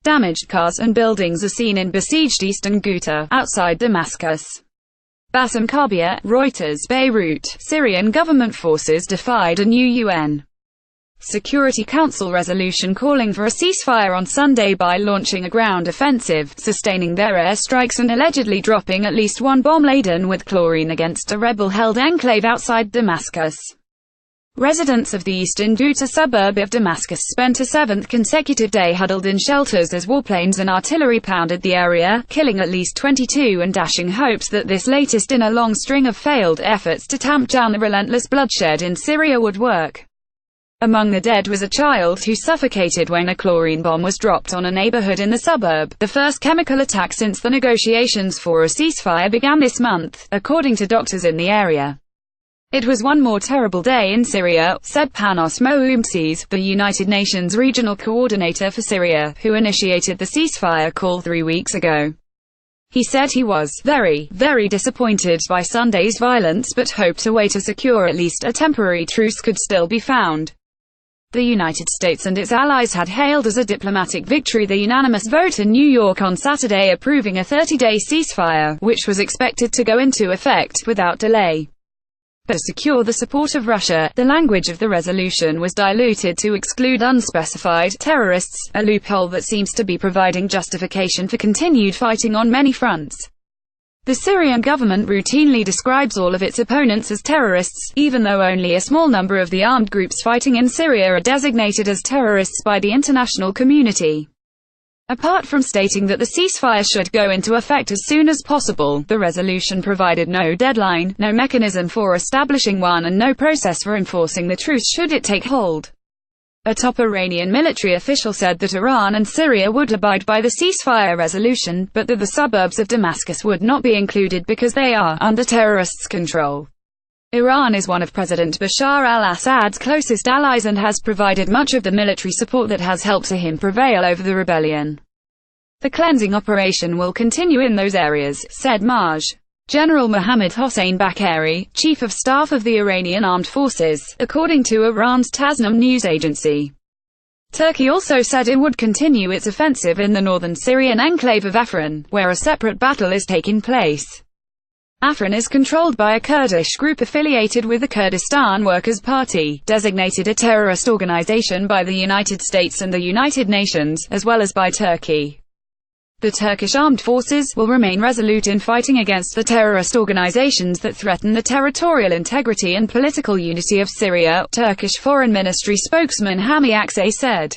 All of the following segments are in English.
Damaged cars and buildings are seen in besieged Eastern Ghouta, outside Damascus. Bassam Khabieh, Reuters. Beirut, Syrian government forces defied a new UN Security Council resolution calling for a ceasefire on Sunday by launching a ground offensive, sustaining their airstrikes and allegedly dropping at least one bomb laden with chlorine against a rebel-held enclave outside Damascus. Residents of the Eastern Ghouta suburb of Damascus spent a seventh consecutive day huddled in shelters as warplanes and artillery pounded the area, killing at least 22 and dashing hopes that this latest in a long string of failed efforts to tamp down the relentless bloodshed in Syria would work. Among the dead was a child who suffocated when a chlorine bomb was dropped on a neighborhood in the suburb, the first chemical attack since the negotiations for a ceasefire began this month, according to doctors in the area. It was one more terrible day in Syria, said Panos Moumtzis, the United Nations regional coordinator for Syria, who initiated the ceasefire call 3 weeks ago. He said he was very disappointed by Sunday's violence but hoped a way to secure at least a temporary truce could still be found. The United States and its allies had hailed as a diplomatic victory the unanimous vote in New York on Saturday approving a 30-day ceasefire, which was expected to go into effect without delay. To secure the support of Russia, the language of the resolution was diluted to exclude unspecified terrorists, a loophole that seems to be providing justification for continued fighting on many fronts. The Syrian government routinely describes all of its opponents as terrorists, even though only a small number of the armed groups fighting in Syria are designated as terrorists by the international community. Apart from stating that the ceasefire should go into effect as soon as possible, the resolution provided no deadline, no mechanism for establishing one and no process for enforcing the truce should it take hold. A top Iranian military official said that Iran and Syria would abide by the ceasefire resolution, but that the suburbs of Damascus would not be included because they are under terrorists' control. Iran is one of President Bashar al-Assad's closest allies and has provided much of the military support that has helped him prevail over the rebellion. The cleansing operation will continue in those areas, said Maj. General Mohammad Hossein Bagheri, Chief of Staff of the Iranian Armed Forces, according to Iran's Tasnim news agency. Turkey also said it would continue its offensive in the northern Syrian enclave of Afrin, where a separate battle is taking place. Afrin is controlled by a Kurdish group affiliated with the Kurdistan Workers' Party, designated a terrorist organization by the United States and the United Nations, as well as by Turkey. The Turkish armed forces will remain resolute in fighting against the terrorist organizations that threaten the territorial integrity and political unity of Syria, Turkish Foreign Ministry spokesman Hami Akçay said.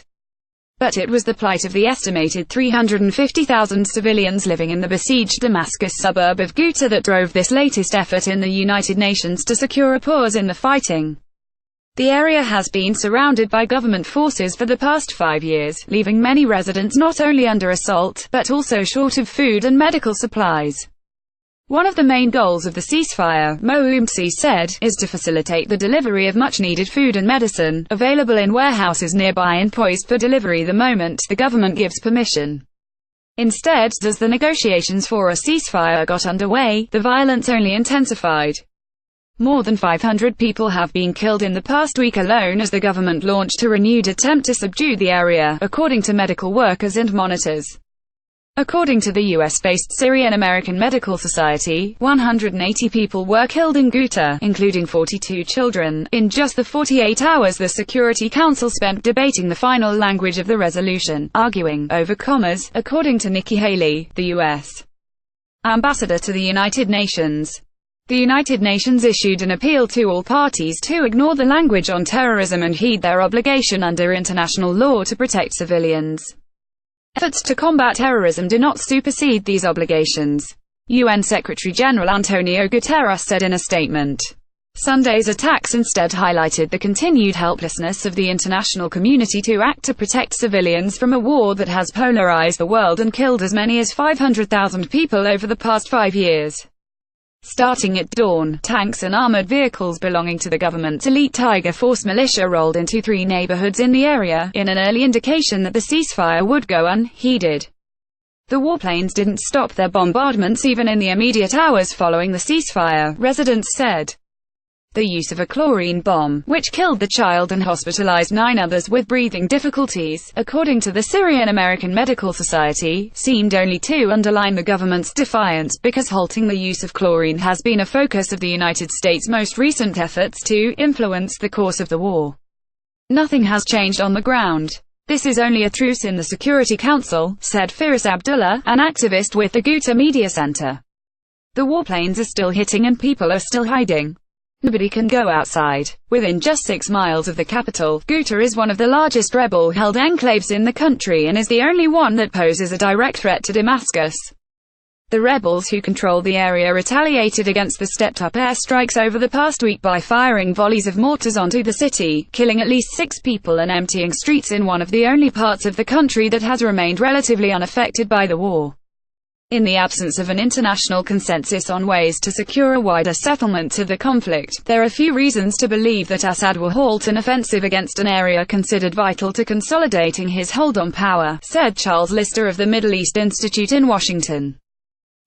But it was the plight of the estimated 350,000 civilians living in the besieged Damascus suburb of Ghouta that drove this latest effort in the United Nations to secure a pause in the fighting. The area has been surrounded by government forces for the past 5 years, leaving many residents not only under assault, but also short of food and medical supplies. One of the main goals of the ceasefire, Moumtzis said, is to facilitate the delivery of much-needed food and medicine, available in warehouses nearby and poised for delivery the moment the government gives permission. Instead, as the negotiations for a ceasefire got underway, the violence only intensified. More than 500 people have been killed in the past week alone as the government launched a renewed attempt to subdue the area, according to medical workers and monitors. According to the US-based Syrian American Medical Society, 180 people were killed in Ghouta, including 42 children, in just the 48 hours the Security Council spent debating the final language of the resolution, arguing over commas, according to Nikki Haley, the U.S. ambassador to the United Nations. The United Nations issued an appeal to all parties to ignore the language on terrorism and heed their obligation under international law to protect civilians. Efforts to combat terrorism do not supersede these obligations, UN Secretary-General Antonio Guterres said in a statement. Sunday's attacks instead highlighted the continued helplessness of the international community to act to protect civilians from a war that has polarized the world and killed as many as 500,000 people over the past 5 years. Starting at dawn, tanks and armored vehicles belonging to the government's elite Tiger Force militia rolled into 3 neighborhoods in the area, in an early indication that the ceasefire would go unheeded. The warplanes didn't stop their bombardments even in the immediate hours following the ceasefire, residents said. The use of a chlorine bomb, which killed the child and hospitalized 9 others with breathing difficulties, according to the Syrian American Medical Society, seemed only to underline the government's defiance, because halting the use of chlorine has been a focus of the United States' most recent efforts to influence the course of the war. Nothing has changed on the ground. This is only a truce in the Security Council, said Firas Abdullah, an activist with the Ghouta Media Center. The warplanes are still hitting and people are still hiding. Nobody can go outside. Within just 6 miles of the capital, Ghouta is one of the largest rebel-held enclaves in the country and is the only one that poses a direct threat to Damascus. The rebels who control the area retaliated against the stepped-up airstrikes over the past week by firing volleys of mortars onto the city, killing at least 6 people and emptying streets in one of the only parts of the country that has remained relatively unaffected by the war. In the absence of an international consensus on ways to secure a wider settlement to the conflict, there are few reasons to believe that Assad will halt an offensive against an area considered vital to consolidating his hold on power, said Charles Lister of the Middle East Institute in Washington.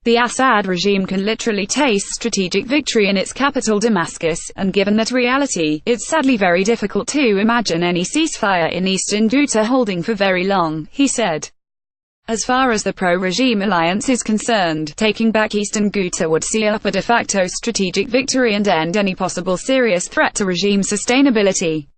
The Assad regime can literally taste strategic victory in its capital Damascus, and given that reality, it's sadly very difficult to imagine any ceasefire in Eastern Ghouta holding for very long, he said. As far as the pro-regime alliance is concerned, taking back Eastern Ghouta would seal up a de facto strategic victory and end any possible serious threat to regime sustainability.